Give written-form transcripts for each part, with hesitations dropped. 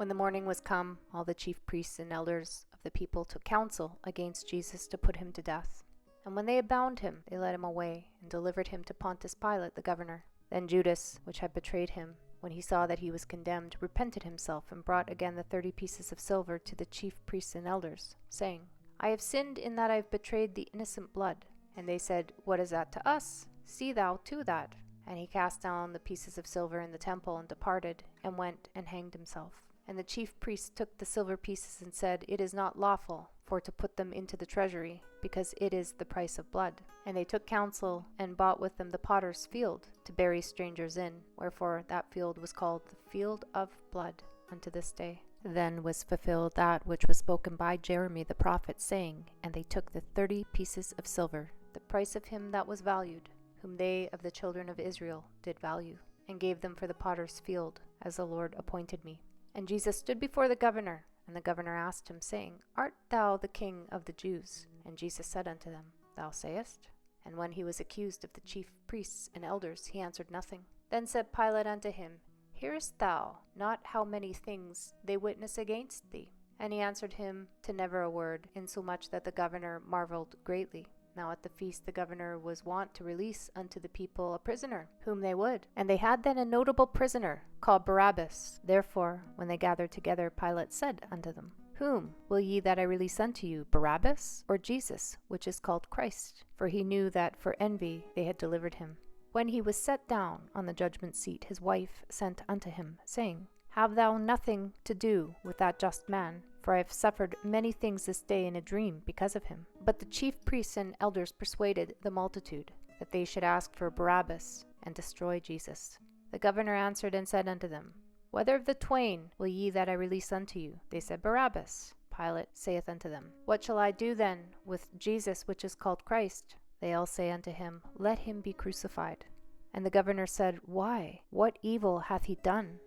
When the morning was come, all the chief priests and elders of the people took counsel against Jesus to put him to death. And when they had bound him, they led him away, and delivered him to Pontius Pilate the governor. Then Judas, which had betrayed him, when he saw that he was condemned, repented himself, and brought again the 30 pieces of silver to the chief priests and elders, saying, I have sinned in that I have betrayed the innocent blood. And they said, What is that to us? See thou to that. And he cast down the pieces of silver in the temple, and departed, and went and hanged himself. And the chief priests took the silver pieces, and said, It is not lawful for to put them into the treasury, because it is the price of blood. And they took counsel, and bought with them the potter's field, to bury strangers in, wherefore that field was called the field of blood unto this day. Then was fulfilled that which was spoken by Jeremy the prophet, saying, And they took the 30 pieces of silver, the price of him that was valued, whom they of the children of Israel did value, and gave them for the potter's field, as the Lord appointed me. And Jesus stood before the governor, and the governor asked him, saying, Art thou the king of the Jews? And Jesus said unto them, Thou sayest. And when he was accused of the chief priests and elders, he answered nothing. Then said Pilate unto him, Hearest thou not how many things they witness against thee? And he answered him to never a word, insomuch that the governor marveled greatly. Now at the feast the governor was wont to release unto the people a prisoner, whom they would. And they had then a notable prisoner, called Barabbas. Therefore, when they gathered together, Pilate said unto them, Whom will ye that I release unto you, Barabbas, or Jesus, which is called Christ? For he knew that for envy they had delivered him. When he was set down on the judgment seat, his wife sent unto him, saying, Have thou nothing to do with that just man? For I have suffered many things this day in a dream because of him. But the chief priests and elders persuaded the multitude, that they should ask for Barabbas, and destroy Jesus. The governor answered and said unto them, Whether of the twain will ye that I release unto you? They said, Barabbas. Pilate saith unto them, What shall I do then with Jesus which is called Christ? They all say unto him, Let him be crucified. And the governor said, Why? What evil hath he done?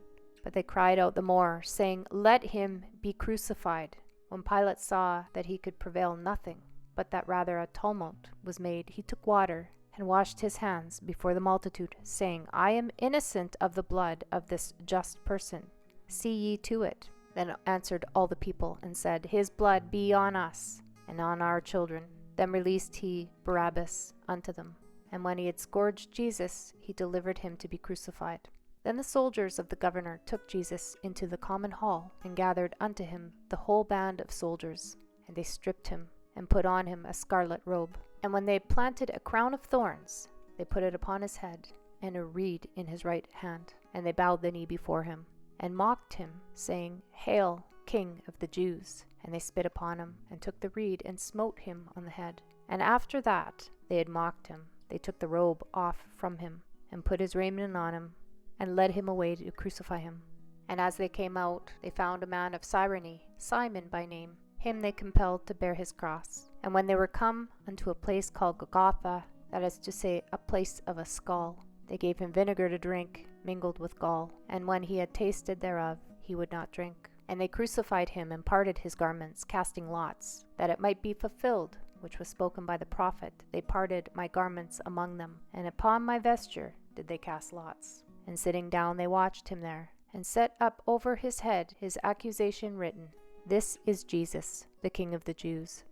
But they cried out the more, saying, Let him be crucified. When Pilate saw that he could prevail nothing, but that rather a tumult was made, he took water, and washed his hands before the multitude, saying, I am innocent of the blood of this just person. See ye to it. Then answered all the people, and said, His blood be on us, and on our children. Then released he Barabbas unto them. And when he had scourged Jesus, he delivered him to be crucified. Then the soldiers of the governor took Jesus into the common hall, and gathered unto him the whole band of soldiers. And they stripped him, and put on him a scarlet robe. And when they had planted a crown of thorns, they put it upon his head, and a reed in his right hand. And they bowed the knee before him, and mocked him, saying, Hail, King of the Jews! And they spit upon him, and took the reed, and smote him on the head. And after that they had mocked him, they took the robe off from him, and put his raiment on him, and led him away to crucify him. And as they came out, they found a man of Cyrene, Simon by name. Him they compelled to bear his cross. And when they were come unto a place called Golgotha, that is to say, a place of a skull, they gave him vinegar to drink, mingled with gall. And when he had tasted thereof, he would not drink. And they crucified him, and parted his garments, casting lots, that it might be fulfilled, which was spoken by the prophet, They parted my garments among them, and upon my vesture did they cast lots. And sitting down they watched him there, and set up over his head his accusation written, This is Jesus, the King of the Jews.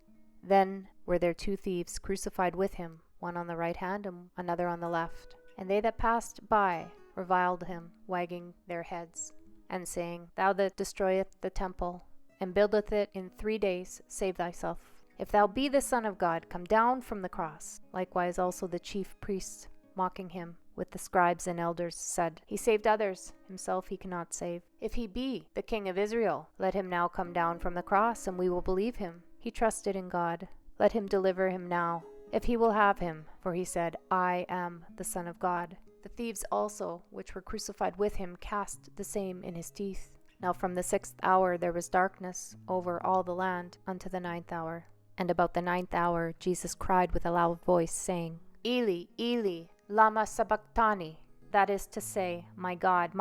Then were there 2 thieves crucified with him, one on the right hand and another on the left. And they that passed by reviled him, wagging their heads, and saying, Thou that destroyest the temple, and buildeth it in 3 days, save thyself. If thou be the Son of God, come down from the cross. Likewise also the chief priests, mocking him, with the scribes and elders, said, He saved others, himself he cannot save. If he be the King of Israel, let him now come down from the cross, and we will believe him. He trusted in God. Let him deliver him now, if he will have him. For he said, I am the Son of God. The thieves also, which were crucified with him, cast the same in his teeth. Now from the 6th hour there was darkness over all the land unto the 9th hour. And about the 9th hour Jesus cried with a loud voice, saying, Eli, Eli, lama sabachthani, that is to say, my God,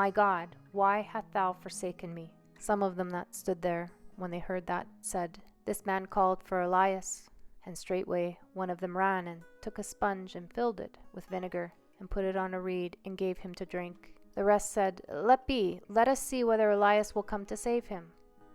why hast thou forsaken me? Some of them that stood there, when they heard that, said, This man called for Elias. And straightway one of them ran, and took a sponge, and filled it with vinegar, and put it on a reed, and gave him to drink. The rest said, Let be, let us see whether Elias will come to save him.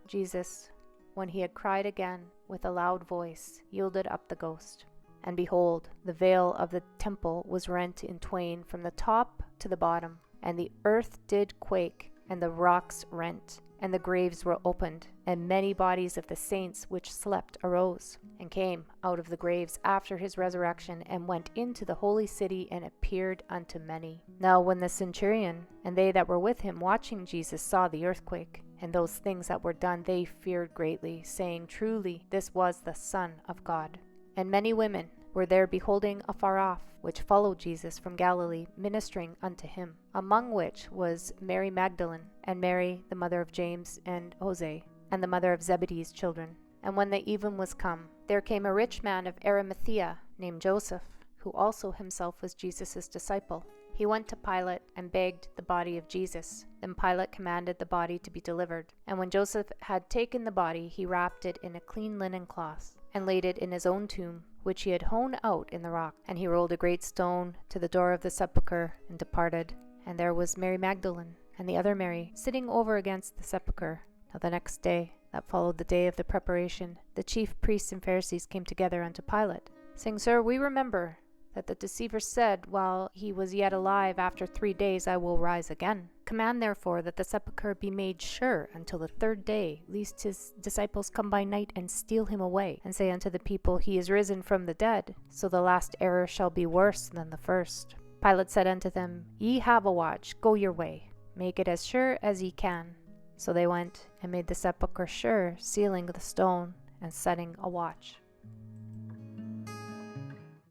Jesus, when he had cried again with a loud voice, yielded up the ghost. And behold, the veil of the temple was rent in twain from the top to the bottom, and the earth did quake, and the rocks rent, and the graves were opened, and many bodies of the saints which slept arose, and came out of the graves after his resurrection, and went into the holy city, and appeared unto many. Now when the centurion and they that were with him watching Jesus saw the earthquake, and those things that were done, they feared greatly, saying, Truly this was the Son of God. And many women were there beholding afar off, which followed Jesus from Galilee, ministering unto him, among which was Mary Magdalene, and Mary the mother of James and Jose, and the mother of Zebedee's children. And when the even was come, there came a rich man of Arimathea, named Joseph, who also himself was Jesus' disciple. He went to Pilate and begged the body of Jesus. Then Pilate commanded the body to be delivered. And when Joseph had taken the body, he wrapped it in a clean linen cloth, and laid it in his own tomb, which he had hewn out in the rock. And he rolled a great stone to the door of the sepulchre, and departed. And there was Mary Magdalene, and the other Mary, sitting over against the sepulchre. Now the next day, that followed the day of the preparation, the chief priests and Pharisees came together unto Pilate, saying, Sir, we remember that the deceiver said, while he was yet alive, After 3 days I will rise again. Command therefore that the sepulchre be made sure until the 3rd day, lest his disciples come by night and steal him away, and say unto the people, He is risen from the dead. So the last error shall be worse than the first. Pilate said unto them, Ye have a watch, go your way, make it as sure as ye can. So they went and made the sepulchre sure, sealing the stone and setting a watch.